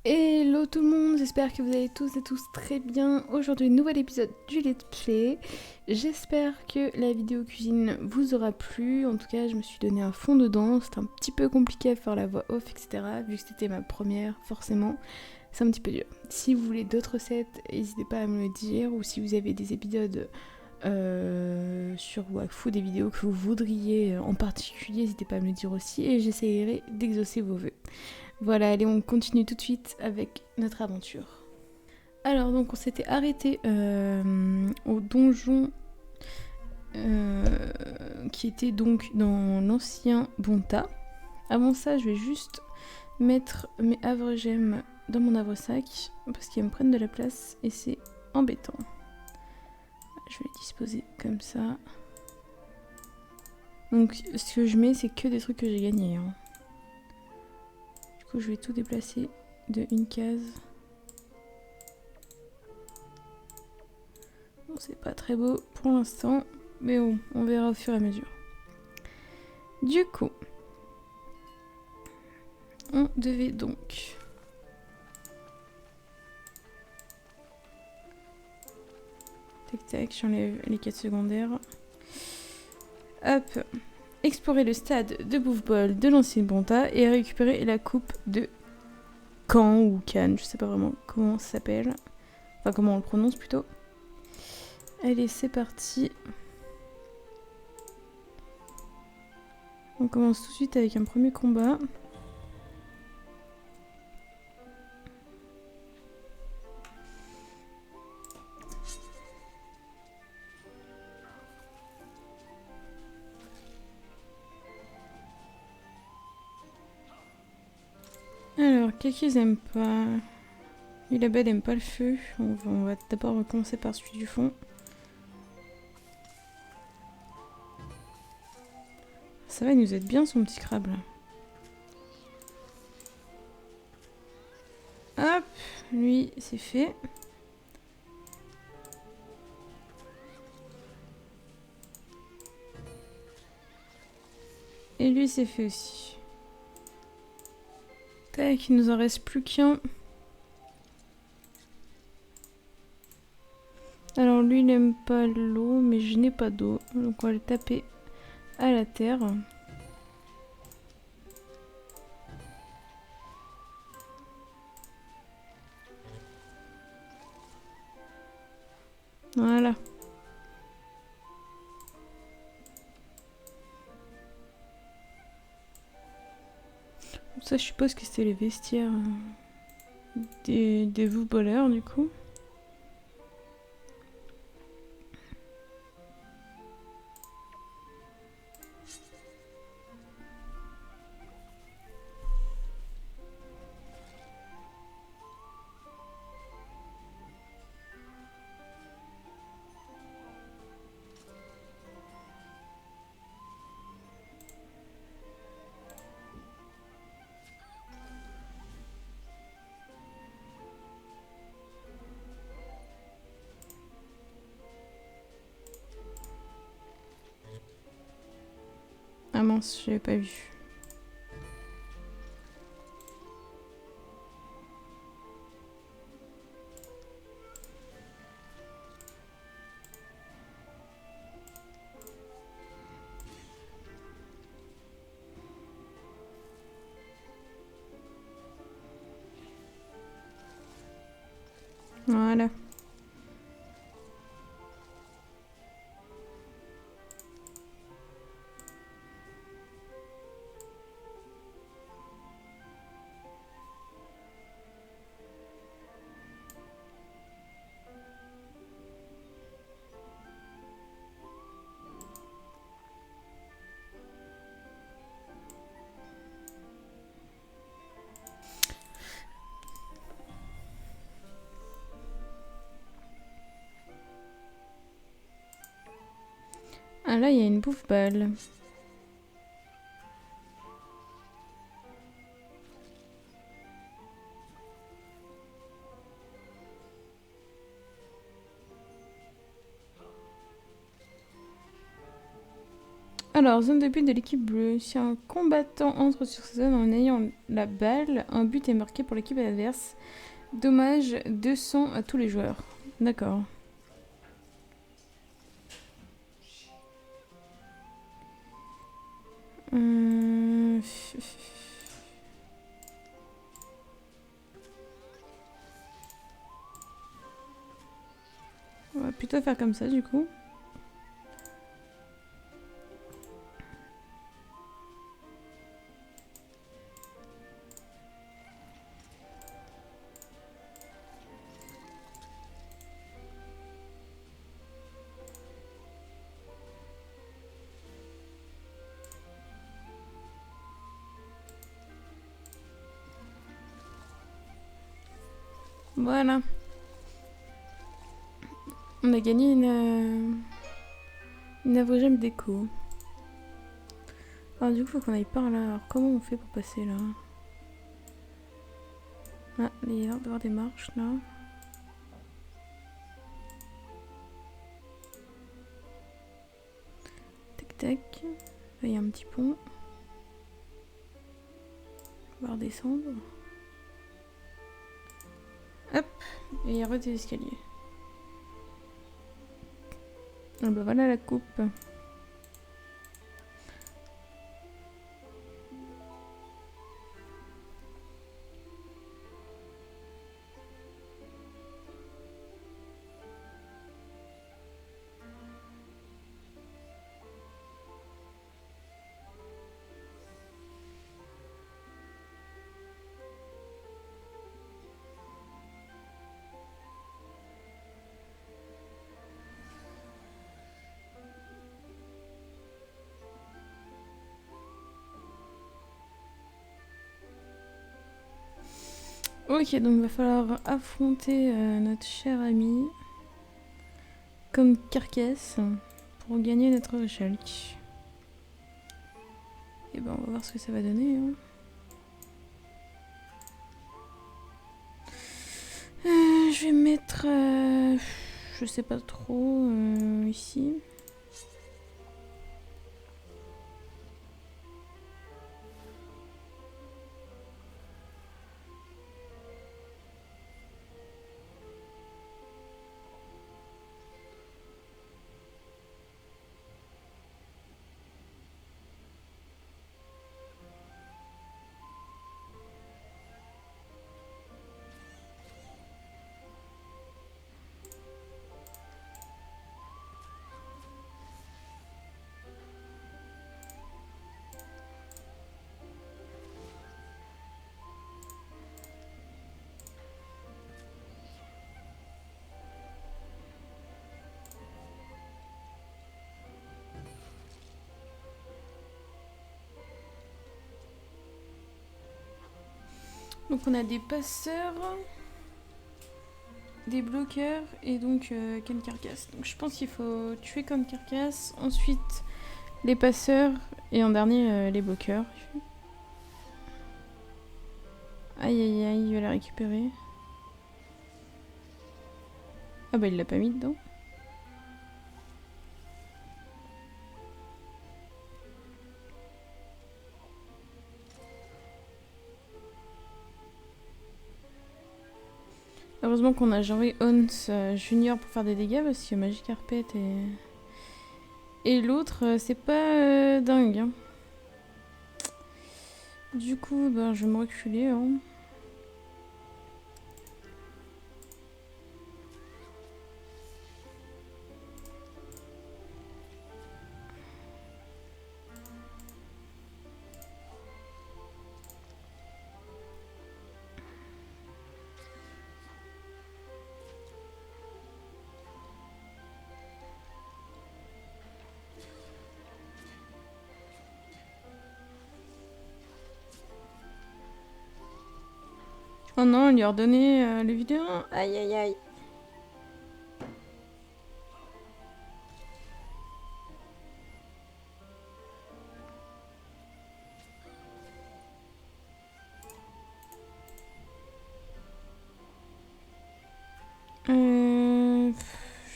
Hello tout le monde, j'espère que vous allez tous et tous très bien. Aujourd'hui, nouvel épisode du Let's Play. J'espère que la vidéo cuisine vous aura plu. En tout cas, je me suis donné un fond dedans. C'était un petit peu compliqué à faire la voix off, etc. Vu que c'était ma première, forcément, c'est un petit peu dur. Si vous voulez d'autres recettes, n'hésitez pas à me le dire. Ou si vous avez des épisodes sur Wakfu, des vidéos que vous voudriez en particulier, n'hésitez pas à me le dire aussi. Et j'essaierai d'exaucer vos vœux. Voilà, allez, on continue tout de suite avec notre aventure. Alors, donc, on s'était arrêté au donjon qui était donc dans l'ancien Bonta. Avant ça, je vais juste mettre mes havres-gemmes dans mon havre-sac parce qu'ils me prennent de la place et c'est embêtant. Je vais les disposer comme ça. Donc, ce que je mets, c'est que des trucs que j'ai gagnés. Hein. Du coup, je vais tout déplacer de une case. Bon, c'est pas très beau pour l'instant, mais bon, on verra au fur et à mesure. Du coup, on devait donc... Tac tac, j'enlève les quêtes secondaires. Hop, explorer le stade de Bouffe-Bol de l'ancienne Bonta et récupérer la coupe de Can ou Cannes, je sais pas vraiment comment ça s'appelle. Enfin, comment on le prononce plutôt. Allez, c'est parti. On commence tout de suite avec un premier combat. Alors, qu'est-ce qu'ils aiment pas? Lui, la bête aime pas le feu. On va d'abord recommencer par celui du fond. Ça va, il nous aide bien son petit crabe là. Hop, lui, c'est fait. Et lui, c'est fait aussi. Tac, il nous en reste plus qu'un. Alors lui, il aime pas l'eau, mais je n'ai pas d'eau. Donc on va le taper à la terre. Voilà. Ça, je suppose que c'était les vestiaires des voleurs, du coup. Ah mince, je l'avais pas vu. Voilà. Ah là, il y a une bouffe-balle. Alors, zone de but de l'équipe bleue. Si un combattant entre sur cette zone en ayant la balle, un but est marqué pour l'équipe adverse. Dommage 200 à tous les joueurs. D'accord. On va plutôt faire comme ça du coup. Voilà. On a gagné une abrégème déco. Alors du coup, faut qu'on aille par là. Alors comment on fait pour passer là? Ah, il y a l'air d'avoir des marches là. Tac tac. Là, il y a un petit pont. On va redescendre. Hop, et il y a des escaliers. Ah bah voilà la coupe. Ok, donc il va falloir affronter notre cher ami comme carcasse pour gagner notre échelle. Et ben on va voir ce que ça va donner. Hein. Je vais mettre, je sais pas trop, ici. Donc on a des passeurs, des bloqueurs et donc Ken Carcass. Donc je pense qu'il faut tuer Ken Carcass, ensuite les passeurs et en dernier les bloqueurs. Aïe aïe aïe, il va la récupérer. Ah bah il l'a pas mis dedans. Heureusement qu'on a Jean-Louis Ons Junior pour faire des dégâts parce que Magic Carpet et l'autre c'est pas dingue. Hein. Du coup ben, je vais me reculer. Hein. Oh non, on lui a redonné les vidéos. Aïe aïe aïe.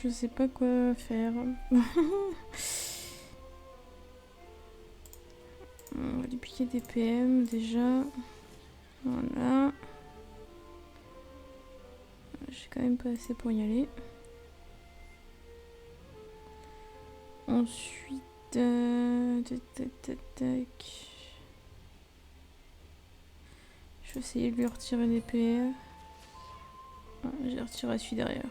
Je sais pas quoi faire. qui est des PM déjà. Voilà. J'ai quand même pas assez pour y aller. Ensuite... tac. Je vais essayer de lui retirer des PF. Ah, j'ai retiré celui derrière.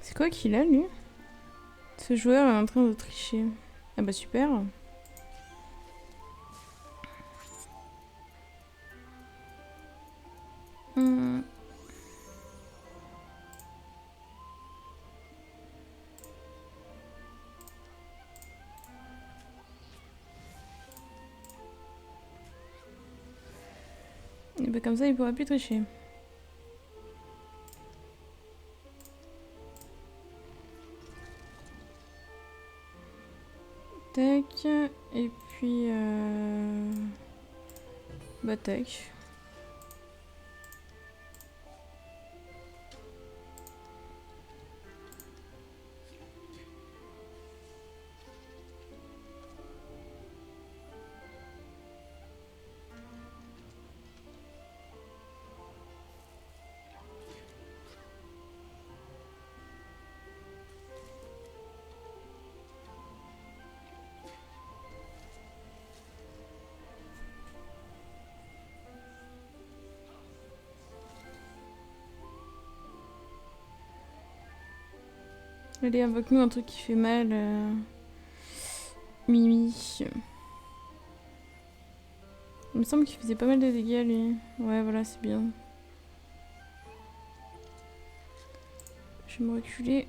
C'est quoi qu'il a, lui? Ce joueur est en train de tricher. Ah bah super. Et bah comme ça, il pourra plus tricher. Tac. Et puis... Bah tac. Allez, invoque-nous un truc qui fait mal. Mimi. Il me semble qu'il faisait pas mal de dégâts, lui. Ouais, voilà, c'est bien. Je vais me reculer.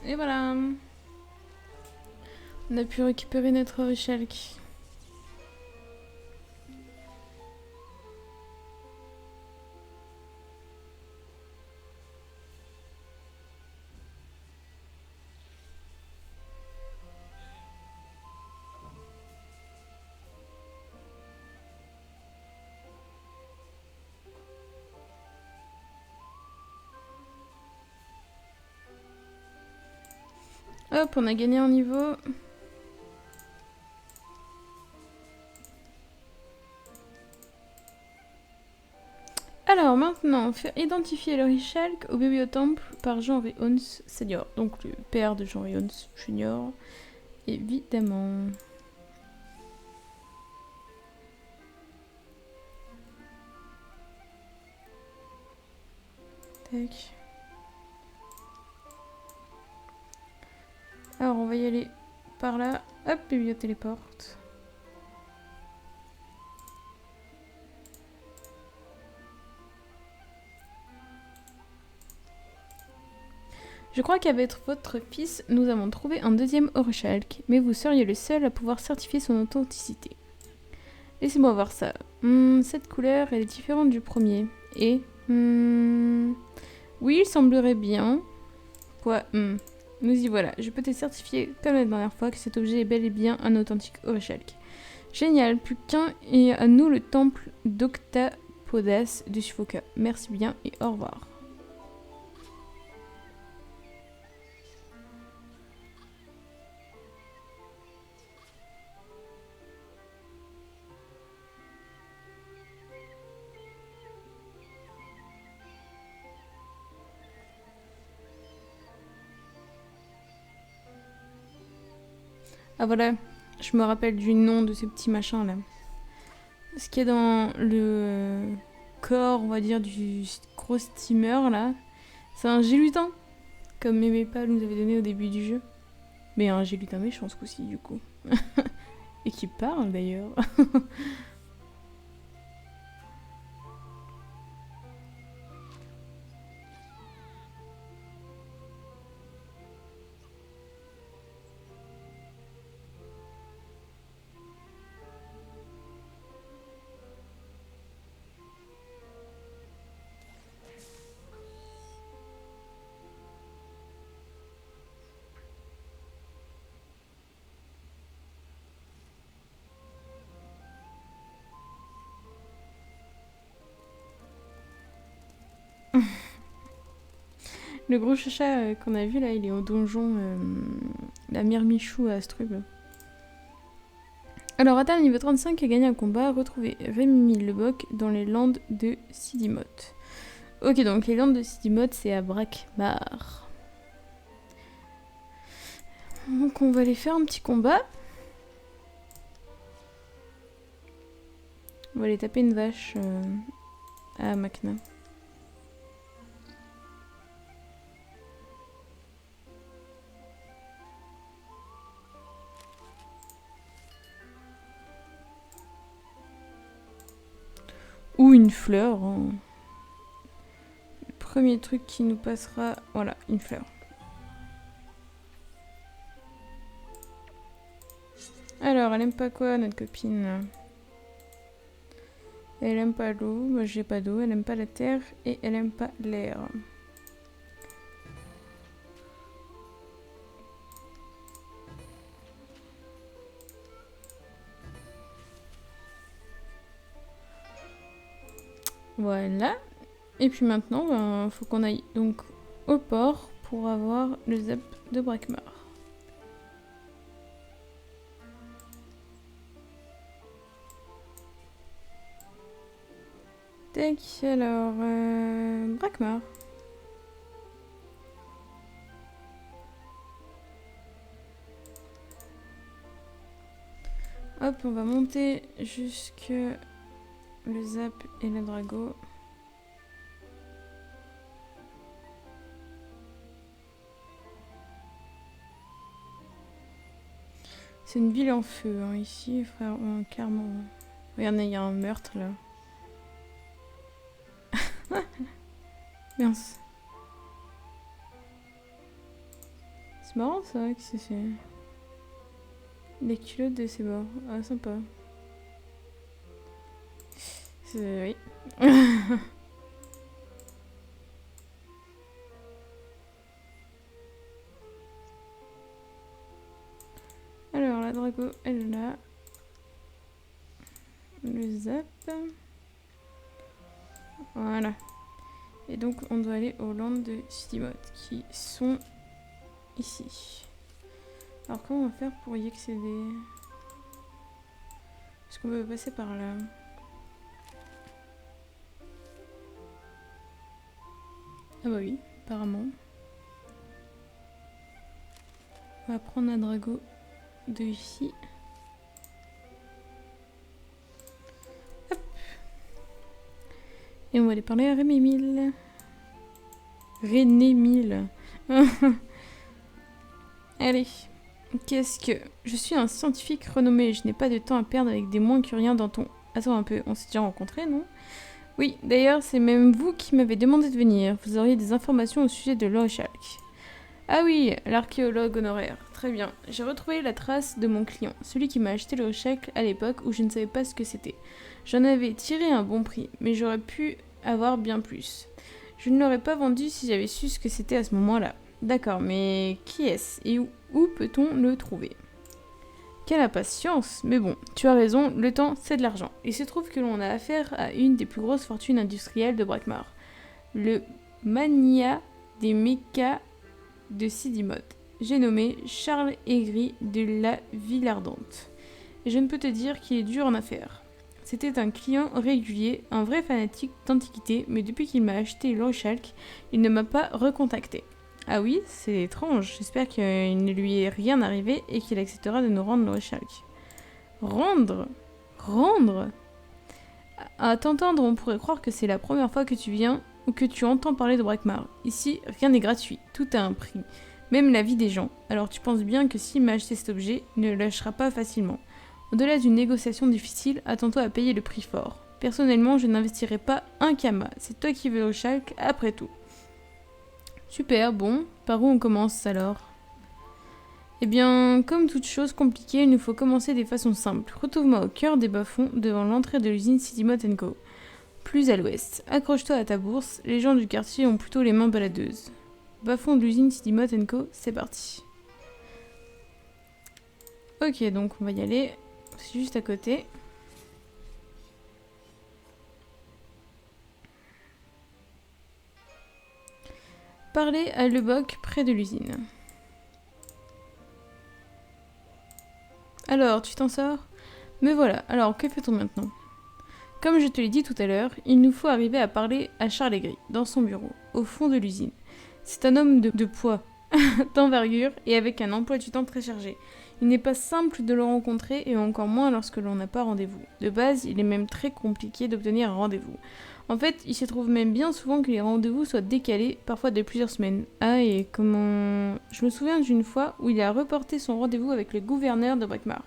Et voilà. On a pu récupérer notre Richelk. Hop, on a gagné un niveau. Alors maintenant, faire identifier le Richelk au bibliotemple par Jean Réons Senior. Donc le père de Jean Réons Junior, évidemment. Tac. Alors on va y aller par là. Hop, bibliotéléporte. Je crois qu'avec votre fils, nous avons trouvé un deuxième Orichalk, mais vous seriez le seul à pouvoir certifier son authenticité. Laissez-moi voir ça. Cette couleur, elle est différente du premier. Et... oui, il semblerait bien. Quoi Nous y voilà. Je peux te certifier, comme la dernière fois, que cet objet est bel et bien un authentique Orichalk. Génial, plus qu'un et à nous le temple d'Octapodas de Suffoca. Merci bien et au revoir. Ah voilà, je me rappelle du nom de ce petit machin là. Ce qui est dans le corps, on va dire, du gros steamer là, c'est un gélutin, comme Mépal nous avait donné au début du jeu. Mais un gélutin méchant ce coup-ci du coup. Et qui parle d'ailleurs. Le gros chacha qu'on a vu là, il est au donjon la Mirmichou à Astrub. Alors, Atal, niveau 35, a gagné un combat. Retrouvez Rémi Leboc dans les landes de Sidimoth. Ok, donc les landes de Sidimoth, c'est à Brakmar. Donc, on va aller faire un petit combat. On va aller taper une vache à Makna. Ou une fleur. Hein. Le premier truc qui nous passera... Voilà, une fleur. Alors, elle aime pas quoi, notre copine? Elle aime pas l'eau. Moi, j'ai pas d'eau. Elle aime pas la terre. Et elle aime pas l'air. Voilà. Et puis maintenant, ben, faut qu'on aille donc au port pour avoir le zap de Brakmar. Tac, alors... Brakmar. Hop, on va monter jusque le zap et le drago. C'est une ville en feu, hein, ici, frère, clairement. Regardez, il y a un meurtre, là. Mince. C'est marrant, ça, que c'est... Les culottes de ces bords. Ah, sympa. Oui. Alors, la drago, elle est là. Le zap. Voilà. Et donc, on doit aller aux landes de Sidimoth, qui sont ici. Alors, comment on va faire pour y accéder? Est-ce qu'on peut passer par là? Ah bah oui, apparemment. On va prendre un drago de ici. Hop. Et on va aller parler à Rémémile. Rénémile. Allez. Qu'est-ce que... Je suis un scientifique renommé. Je n'ai pas de temps à perdre avec des moins que rien dans ton... Attends un peu, on s'est déjà rencontrés, non? Oui, d'ailleurs, c'est même vous qui m'avez demandé de venir. Vous auriez des informations au sujet de l'Orichalk. Ah oui, l'archéologue honoraire. Très bien. J'ai retrouvé la trace de mon client, celui qui m'a acheté l'Orichalk à l'époque où je ne savais pas ce que c'était. J'en avais tiré un bon prix, mais j'aurais pu avoir bien plus. Je ne l'aurais pas vendu si j'avais su ce que c'était à ce moment-là. D'accord, mais qui est-ce et où peut-on le trouver? Quelle impatience! Mais bon, tu as raison, le temps c'est de l'argent. Il se trouve que l'on a affaire à une des plus grosses fortunes industrielles de Brakmar. Le mania des mécas de Sidimoth. J'ai nommé Charles Aigri de la Ville Ardente. Et je ne peux te dire qu'il est dur en affaires. C'était un client régulier, un vrai fanatique d'antiquité, mais depuis qu'il m'a acheté l'Orichalk, il ne m'a pas recontacté. Ah oui, c'est étrange. J'espère qu'il ne lui est rien arrivé et qu'il acceptera de nous rendre l'Orichalk. Rendre? À t'entendre, on pourrait croire que c'est la première fois que tu viens ou que tu entends parler de Brakmar. Ici, rien n'est gratuit. Tout a un prix. Même la vie des gens. Alors tu penses bien que s'il m'a acheté cet objet, il ne le lâchera pas facilement. Au-delà d'une négociation difficile, attends-toi à payer le prix fort. Personnellement, je n'investirai pas un kama. C'est toi qui veux l'Orichalk, après tout. Super, bon. Par où on commence alors? Eh bien, comme toute chose compliquée, il nous faut commencer des façons simples. Retrouve-moi au cœur des bas-fonds, devant l'entrée de l'usine Sidimoth & Co. Plus à l'ouest. Accroche-toi à ta bourse, les gens du quartier ont plutôt les mains baladeuses. Bas-fond de l'usine Sidimoth & Co, c'est parti. Ok, donc on va y aller. C'est juste à côté. parler à Lebock près de l'usine. Alors, tu t'en sors? Me voilà, alors que fait-on maintenant? Comme je te l'ai dit tout à l'heure, il nous faut arriver à parler à Charles Aigri, dans son bureau, au fond de l'usine. C'est un homme de poids, d'envergure et avec un emploi du temps très chargé. Il n'est pas simple de le rencontrer et encore moins lorsque l'on n'a pas rendez-vous. De base, il est même très compliqué d'obtenir un rendez-vous. En fait, il se trouve même bien souvent que les rendez-vous soient décalés, parfois de plusieurs semaines. Ah, et comment... Je me souviens d'une fois où il a reporté son rendez-vous avec le gouverneur de Brakmar.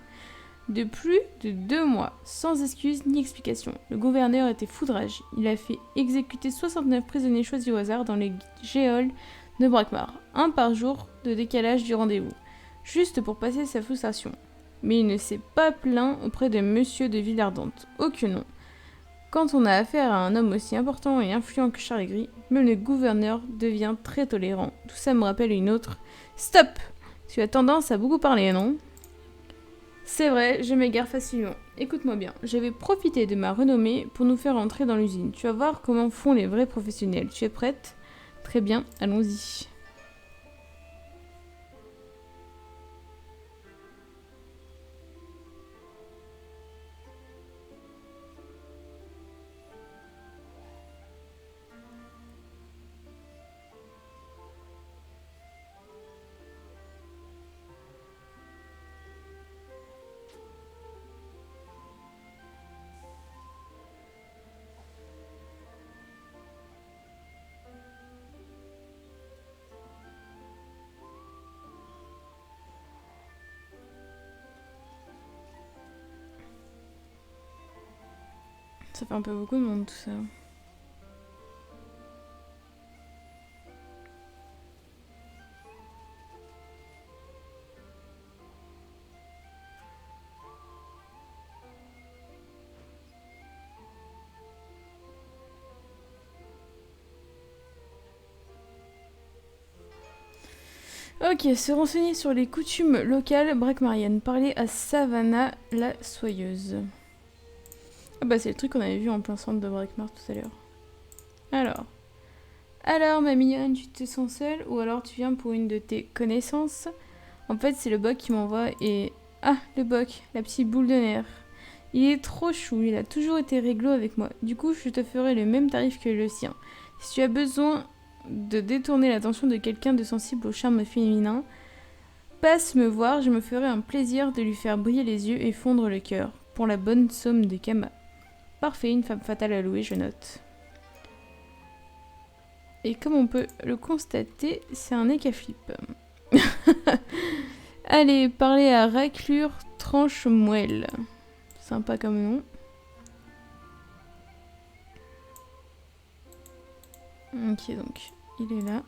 De plus de 2 mois, sans excuse ni explication. Le gouverneur était foudrage. Il a fait exécuter 69 prisonniers choisis au hasard dans les geôles de Brakmar. 1 par jour de décalage du rendez-vous. Juste pour passer sa frustration. Mais il ne s'est pas plaint auprès de Monsieur de Villardante. Oh que non. Quand on a affaire à un homme aussi important et influent que Charles Aigri, même le gouverneur devient très tolérant. Tout ça me rappelle une autre. Stop! Tu as tendance à beaucoup parler, non? C'est vrai, je m'égare facilement. Écoute-moi bien, je vais profiter de ma renommée pour nous faire entrer dans l'usine. Tu vas voir comment font les vrais professionnels. Tu es prête? Très bien, allons-y. Ça fait un peu beaucoup de monde tout ça. Ok, se renseigner sur les coutumes locales brakmariennes. Parler à Savannah la soyeuse. Ah bah c'est le truc qu'on avait vu en plein centre de Brakmar tout à l'heure. Alors ma mignonne, tu te sens seule ou alors tu viens pour une de tes connaissances? En fait c'est le Boc qui m'envoie et... Ah, le Boc, la petite boule de nerfs. Il est trop chou, il a toujours été réglo avec moi. Du coup je te ferai le même tarif que le sien. Si tu as besoin de détourner l'attention de quelqu'un de sensible au charme féminin, passe me voir, je me ferai un plaisir de lui faire briller les yeux et fondre le cœur. Pour la bonne somme de Kama. Parfait, une femme fatale à louer, je note. Et comme on peut le constater, c'est un nez à flip. Allez, parler à Raclure Tranche Moelle. Sympa comme nom. Ok, donc, il est là.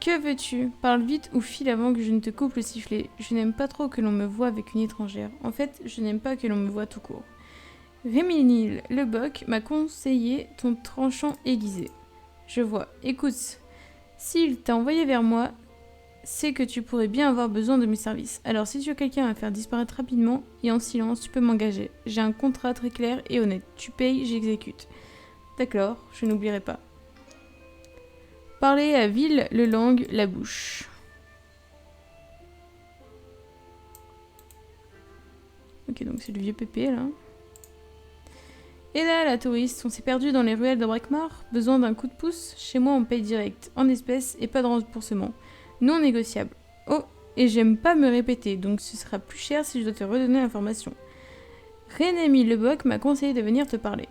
Que veux-tu? Parle vite ou file avant que je ne te coupe le sifflet. Je n'aime pas trop que l'on me voie avec une étrangère. En fait, je n'aime pas que l'on me voie tout court. Réminil Lebock m'a conseillé ton tranchant aiguisé. Je vois. Écoute, s'il t'a envoyé vers moi, c'est que tu pourrais bien avoir besoin de mes services. Alors si tu as quelqu'un à faire disparaître rapidement et en silence, tu peux m'engager. J'ai un contrat très clair et honnête. Tu payes, j'exécute. D'accord, je n'oublierai pas. Parler à Ville, le langue, la bouche. Ok, donc c'est le vieux pépé, là. Et là, la touriste, on s'est perdu dans les ruelles de Brakmar. Besoin d'un coup de pouce? Chez moi, on paye direct, en espèces et pas de remboursement. Non négociable. Oh, et j'aime pas me répéter, donc ce sera plus cher si je dois te redonner l'information. Rénémy Lebock m'a conseillé de venir te parler.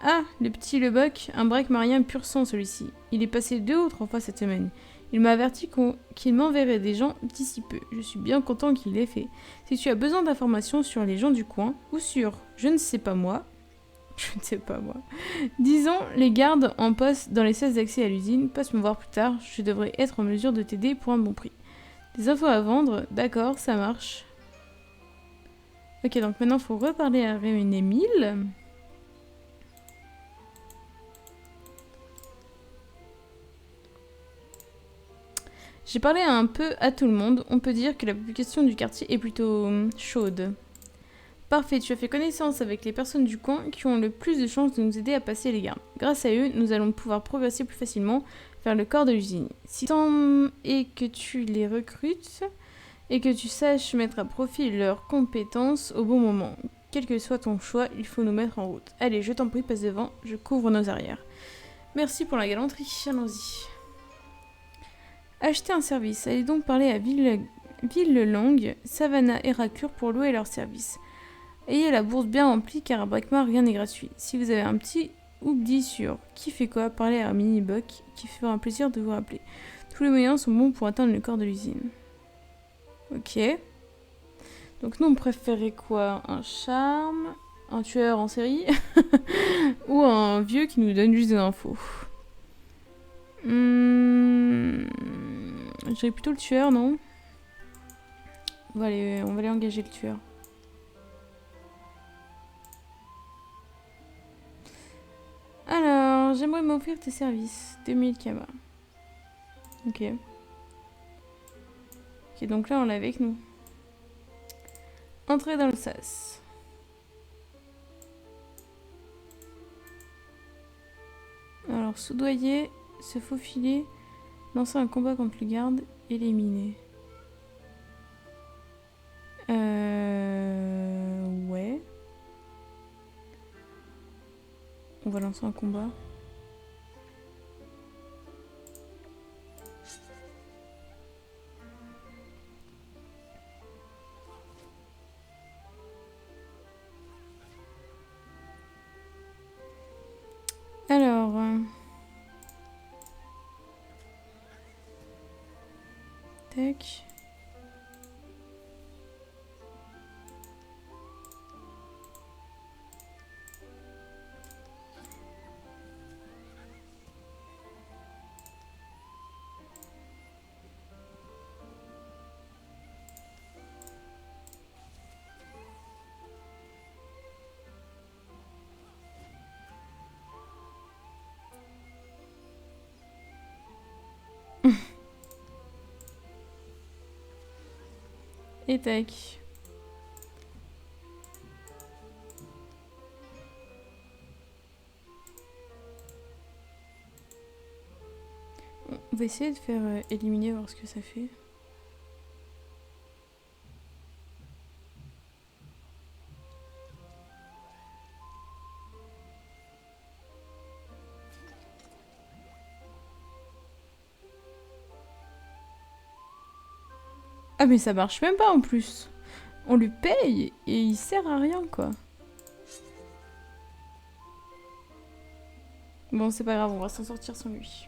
Ah, le petit Lebock, un brakmarien pur sang celui-ci. Il est passé 2 ou 3 fois cette semaine. Il m'a averti qu'il m'enverrait des gens d'ici peu. Je suis bien content qu'il l'ait fait. Si tu as besoin d'informations sur les gens du coin, ou sur, je ne sais pas moi, disons les gardes en poste dans les 16 d'accès à l'usine, passe me voir plus tard, je devrais être en mesure de t'aider pour un bon prix. Des infos à vendre, d'accord, ça marche. Ok, donc maintenant il faut reparler à Réménémile. J'ai parlé un peu à tout le monde, on peut dire que la population du quartier est plutôt chaude. Parfait, tu as fait connaissance avec les personnes du coin qui ont le plus de chances de nous aider à passer les gardes. Grâce à eux, nous allons pouvoir progresser plus facilement vers le corps de l'usine. Si tant est que tu les recrutes et que tu saches mettre à profit leurs compétences au bon moment. Quel que soit ton choix, il faut nous mettre en route. Allez, je t'en prie, passe devant, je couvre nos arrières. Merci pour la galanterie, allons-y. Acheter un service. Allez donc parler à Villelang, Savannah et Racure pour louer leurs services. Ayez la bourse bien remplie car à Brackmar rien n'est gratuit. Si vous avez un petit oubli sur qui fait quoi, parlez à Minibuck qui fera un plaisir de vous rappeler. Tous les moyens sont bons pour atteindre le corps de l'usine. Ok. Donc nous on préférait quoi? Un charme, un tueur en série ou un vieux qui nous donne juste des infos. J'aurais plutôt le tueur, non? On va aller engager le tueur. Alors, j'aimerais m'offrir tes services. 2000 kamas. Ok. Ok, donc là, on l'a avec nous. Entrer dans le sas. Alors, soudoyer, se faufiler, lancer un combat contre le garde, éliminer. Ouais. On va lancer un combat. Alors... Tac. Et tac. On va essayer de faire éliminer, voir ce que ça fait. Ah mais ça marche même pas en plus. On lui paye et il sert à rien quoi. Bon c'est pas grave, on va s'en sortir sans lui.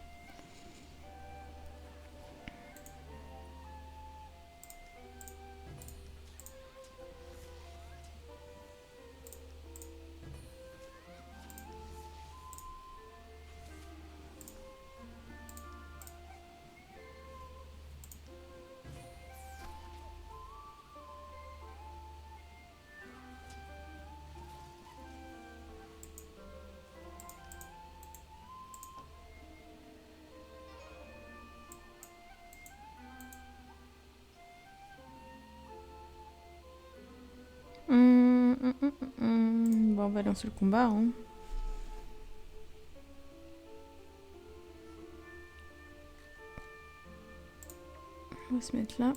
Bon on va lancer le combat hein. On va se mettre là.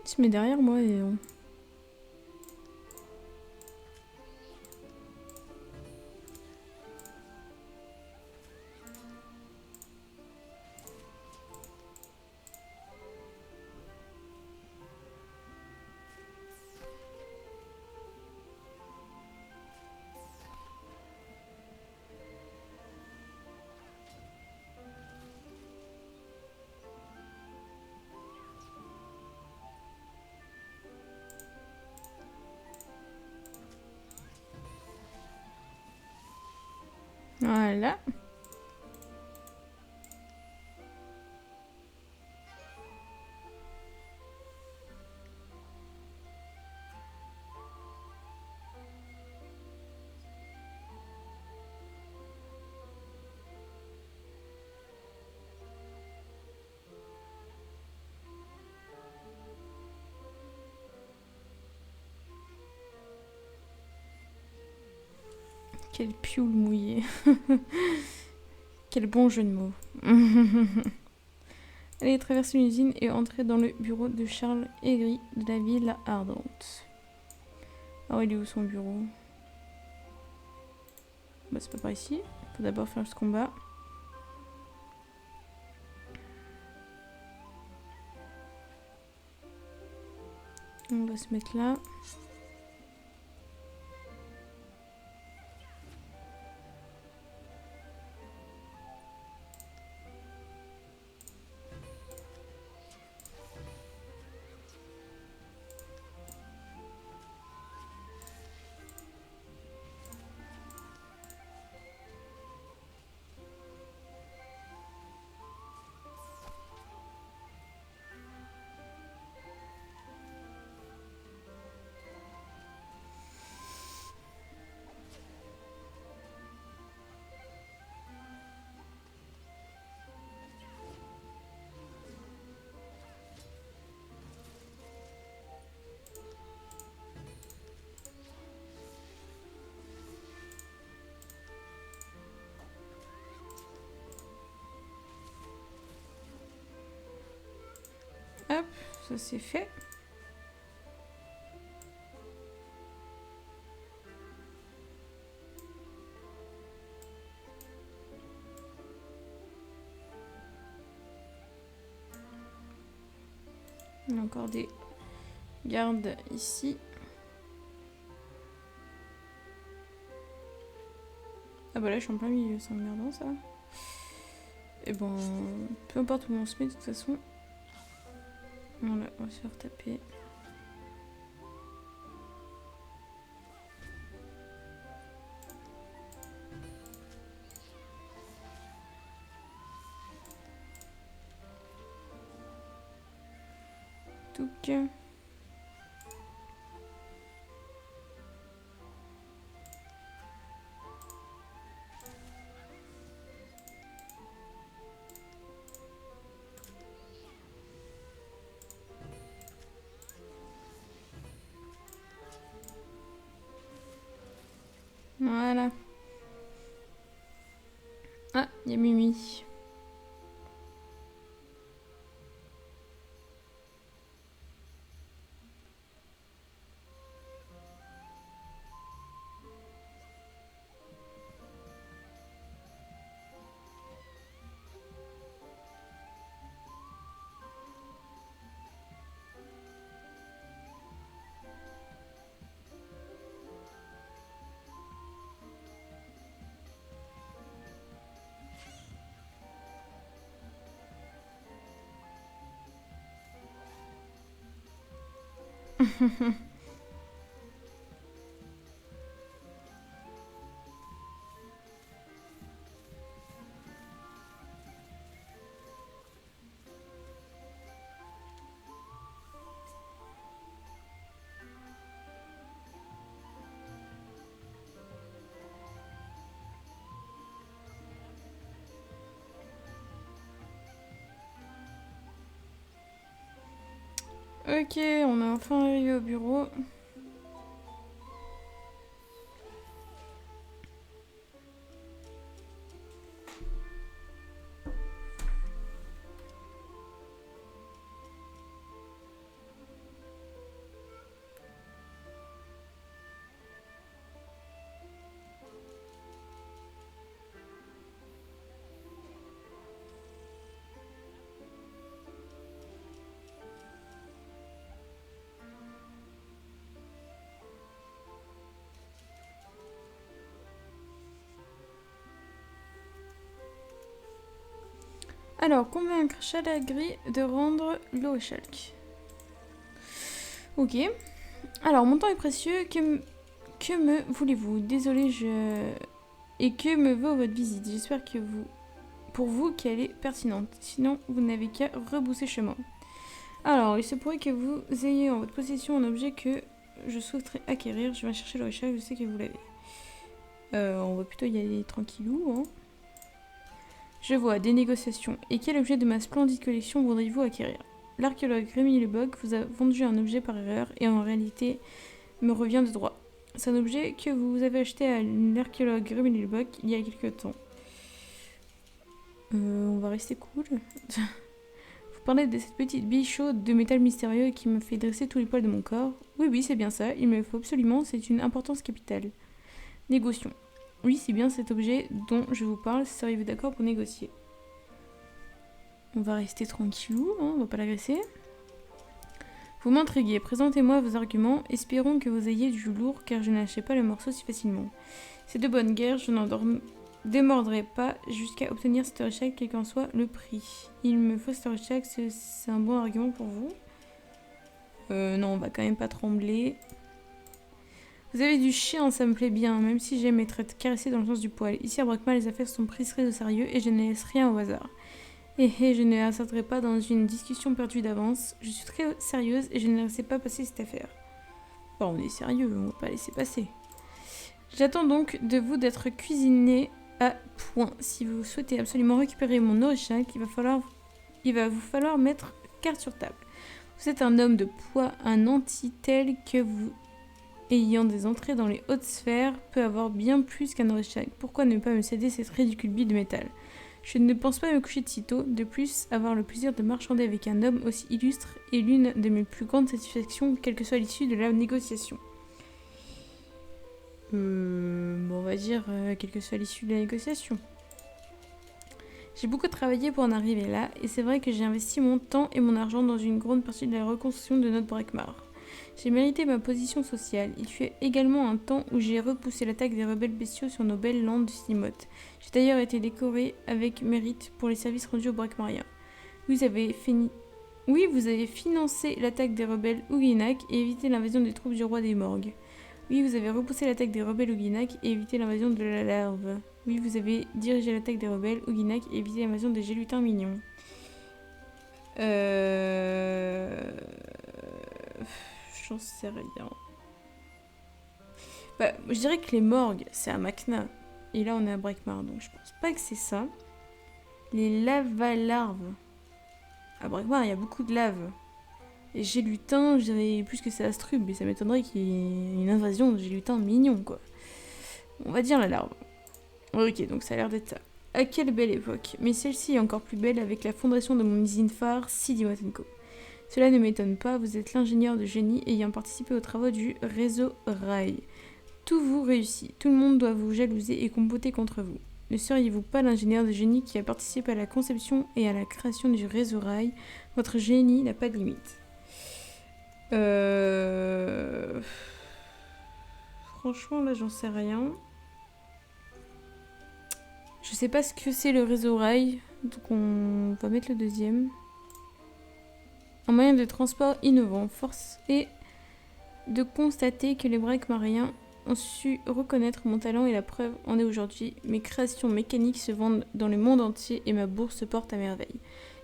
Il se met derrière moi et on... Voilà. Quel pioule mouillé. Quel bon jeu de mots. Allez traverser une usine et entrer dans le bureau de Charles Aigri de la ville ardente. Alors il est où son bureau? Bah c'est pas par ici. Faut d'abord faire ce combat. On va se mettre là. Hop, ça c'est fait. Il y a encore des gardes ici. Ah bah là je suis en plein milieu, c'est emmerdant ça. Et bon, peu importe où on se met de toute façon. Voilà, on va se faire taper. Touc. Voilà. Ah, il y a Mimi. Ok, on est enfin arrivé au bureau. Alors, convaincre Chalagri de rendre l'eau au Chalk. Ok. Alors, mon temps est précieux. Que me voulez-vous? Désolé, Et que me vaut votre visite? J'espère que pour vous qu'elle est pertinente. Sinon, vous n'avez qu'à rebousser chemin. Alors, il se pourrait que vous ayez en votre possession un objet que je souhaiterais acquérir. Je vais chercher le Chalk, je sais que vous l'avez. On va plutôt y aller tranquillou, hein. Je vois, des négociations. Et quel objet de ma splendide collection voudriez-vous acquérir? L'archéologue Rémi Leboc vous a vendu un objet par erreur et en réalité me revient de droit. C'est un objet que vous avez acheté à l'archéologue Rémi Lebock il y a quelques temps. On va rester cool. Vous parlez de cette petite bille chaude de métal mystérieux qui me fait dresser tous les poils de mon corps. Oui, c'est bien ça, il me le faut absolument, c'est une importance capitale. Négocions. Oui, c'est bien cet objet dont je vous parle, seriez-vous d'accord pour négocier? On va rester tranquillou, hein, on va pas l'agresser. Vous m'intriguez, présentez-moi vos arguments, espérons que vous ayez du lourd car je n'achète pas le morceau si facilement. C'est de bonne guerre, je n'en démordrai pas jusqu'à obtenir cet orchak, quel qu'en soit le prix. Il me faut cet orchak, c'est un bon argument pour vous. Non, on va quand même pas trembler. Vous avez du chien, ça me plaît bien, même si j'aime être caressée dans le sens du poil. Ici à Brakmar, les affaires sont prises très au sérieux et je ne laisse rien au hasard. Je ne hasarderai pas dans une discussion perdue d'avance. Je suis très sérieuse et je ne laisserai pas passer cette affaire. Bon, on est sérieux, on va pas laisser passer. J'attends donc de vous d'être cuisiné à point. Si vous souhaitez absolument récupérer mon orchak, il va vous falloir mettre carte sur table. Vous êtes un homme de poids, un nanti tel que vous, ayant des entrées dans les hautes sphères, peut avoir bien plus qu'un orchak. Pourquoi ne pas me céder cette ridicule bille de métal? Je ne pense pas me coucher de sitôt. De plus, avoir le plaisir de marchander avec un homme aussi illustre est l'une de mes plus grandes satisfactions, quelle que soit l'issue de la négociation. On va dire quelle que soit l'issue de la négociation. J'ai beaucoup travaillé pour en arriver là, et c'est vrai que j'ai investi mon temps et mon argent dans une grande partie de la reconstruction de notre Brakmar. J'ai mérité ma position sociale. Il fut également un temps où j'ai repoussé l'attaque des rebelles bestiaux sur nos belles landes de Simoth. J'ai d'ailleurs été décoré avec mérite pour les services rendus aux Brakmariens. Vous avez financé l'attaque des rebelles Uginak et évité l'invasion des troupes du roi des Morgues. Oui, vous avez repoussé l'attaque des rebelles Uginak et évité l'invasion de la larve. Oui, vous avez dirigé l'attaque des rebelles Uginak et évité l'invasion des Gélutins mignons. J'en sais rien. Je dirais que les morgues, c'est à Makna. Et là, on est à Brakmar, donc je pense pas que c'est ça. Les lavalarves. À Brakmar, il y a beaucoup de lave. Et Gélutins, je dirais plus que c'est Astrub, mais ça m'étonnerait qu'il y ait une invasion de Gélutins mignons, quoi. On va dire la larve. Ok, donc ça a l'air d'être ça. À quelle belle époque. Mais celle-ci est encore plus belle avec la fondation de mon usine phare, Sidi Watenko. Cela ne m'étonne pas, vous êtes l'ingénieur de génie ayant participé aux travaux du réseau Rail. Tout vous réussit, tout le monde doit vous jalouser et comploter contre vous. Ne seriez-vous pas l'ingénieur de génie qui a participé à la conception et à la création du réseau Rail? Votre génie n'a pas de limite. Franchement, là, j'en sais rien. Je sais pas ce que c'est le réseau Rail, donc on va mettre le deuxième. Un moyen de transport innovant. Force est de constater que les Brakmariens ont su reconnaître mon talent et la preuve en est aujourd'hui. Mes créations mécaniques se vendent dans le monde entier et ma bourse se porte à merveille.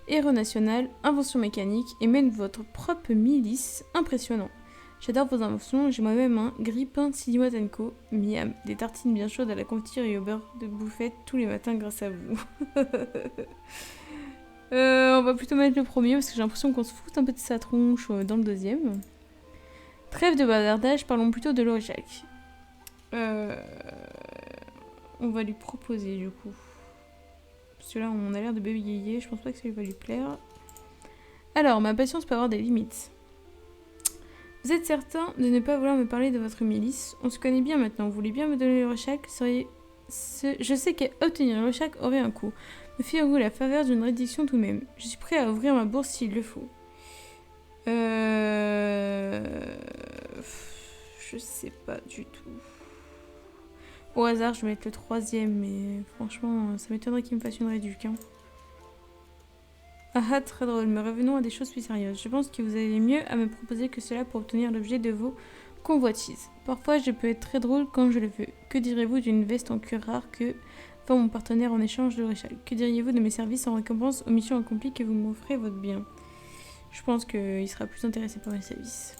Héros national, invention mécanique et même votre propre milice, impressionnant. J'adore vos inventions, j'ai moi-même un grille-pain Sidi Watenko, miam, des tartines bien chaudes à la confiture et au beurre de bouffette tous les matins grâce à vous. On va plutôt mettre le premier parce que j'ai l'impression qu'on se fout un peu de sa tronche dans le deuxième. Trêve de bazardage, parlons plutôt de l'orchak. On va lui proposer du coup. Parce que là on a l'air de bégayer, je pense pas que ça lui va lui plaire. Alors, ma patience peut avoir des limites. Vous êtes certain de ne pas vouloir me parler de votre milice? On se connaît bien maintenant, vous voulez bien me donner l'orchak? Je sais qu'obtenir l'orchak aurait un coût. Me faites-vous la faveur d'une réduction tout de même? Je suis prêt à ouvrir ma bourse s'il le faut. Je sais pas du tout. Au hasard, je vais mettre le troisième, mais franchement, ça m'étonnerait qu'il me fasse une réduction. Ah, très drôle, mais revenons à des choses plus sérieuses. Je pense que vous avez mieux à me proposer que cela pour obtenir l'objet de vos convoitises. Parfois, je peux être très drôle quand je le veux. Que direz-vous d'une veste en cuir rare que vend mon partenaire en échange de l'orchak? Que diriez-vous de mes services en récompense aux missions accomplies que vous m'offrez votre bien? Je pense qu'il sera plus intéressé par mes services.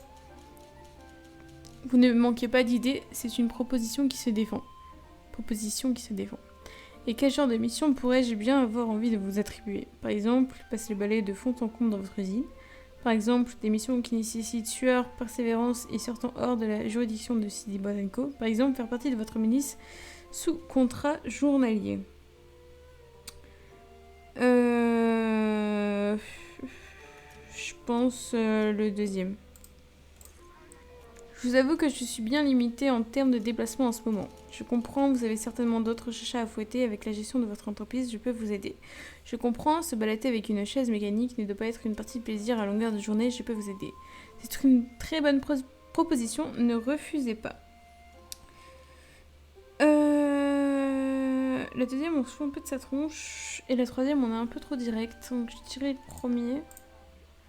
Vous ne manquez pas d'idées, c'est une proposition qui se défend. Et quel genre de mission pourrais-je bien avoir envie de vous attribuer? Par exemple, passer le balai de fond en comble dans votre usine. Par exemple, des missions qui nécessitent sueur, persévérance et sortant hors de la juridiction de Sidi Boisenko. Par exemple, faire partie de votre milice sous contrat journalier. Je pense le deuxième. Je vous avoue que je suis bien limitée en termes de déplacement en ce moment. Je comprends, vous avez certainement d'autres chats à fouetter avec la gestion de votre entreprise, je peux vous aider. Je comprends, se balader avec une chaise mécanique ne doit pas être une partie de plaisir à longueur de journée, je peux vous aider. C'est une très bonne proposition, ne refusez pas. La deuxième, on se fout un peu de sa tronche. Et la troisième, on est un peu trop direct. Donc je dirais le premier.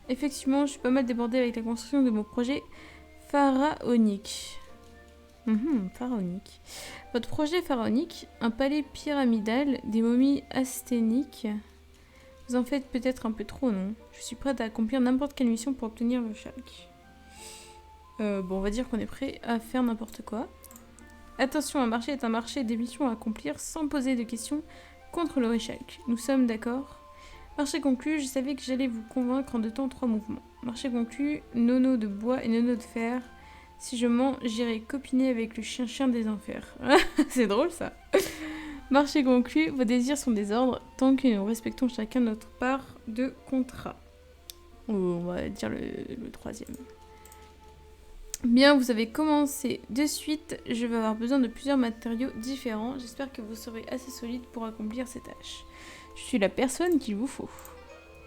Effectivement, je suis pas mal débordée avec la construction de mon projet pharaonique. Pharaonique. Votre projet pharaonique, un palais pyramidal, des momies asténiques. Vous en faites peut-être un peu trop, non? Je suis prête à accomplir n'importe quelle mission pour obtenir le chalk. Bon, on va dire qu'on est prêt à faire n'importe quoi. Attention, un marché est un marché, des missions à accomplir sans poser de questions contre le Réchalk. Nous sommes d'accord? Marché conclu, je savais que j'allais vous convaincre en 2 temps 3 mouvements. Marché conclu, nono de bois et nono de fer. Si je mens, j'irai copiner avec le chien des enfers. C'est drôle ça. Marché conclu, vos désirs sont des ordres tant que nous respectons chacun notre part de contrat. On va dire le troisième. Bien, vous avez commencé de suite. Je vais avoir besoin de plusieurs matériaux différents. J'espère que vous serez assez solide pour accomplir ces tâches. Je suis la personne qu'il vous faut.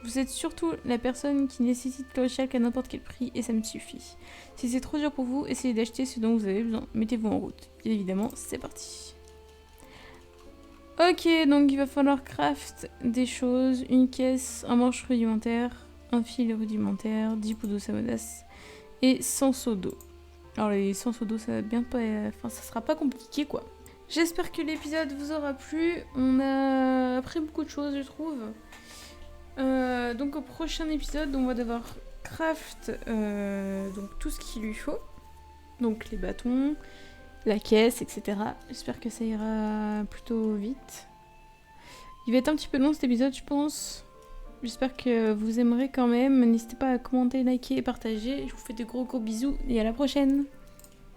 Vous êtes surtout la personne qui nécessite le Réchalk à n'importe quel prix et ça me suffit. Si c'est trop dur pour vous, essayez d'acheter ce dont vous avez besoin. Mettez-vous en route. Bien évidemment, c'est parti. Ok, donc il va falloir craft des choses. Une caisse, un manche rudimentaire, un fil rudimentaire, 10 pots d'eau samodas et 100 seaux d'eau. Alors les 100 seaux d'eau, ça va bien pas... Enfin, ça sera pas compliqué, quoi. J'espère que l'épisode vous aura plu. On a appris beaucoup de choses, je trouve. Donc au prochain épisode, on va devoir craft donc tout ce qu'il lui faut. Donc les bâtons, la caisse, etc. J'espère que ça ira plutôt vite. Il va être un petit peu long cet épisode, je pense. J'espère que vous aimerez quand même. N'hésitez pas à commenter, liker et partager. Je vous fais de gros bisous et à la prochaine.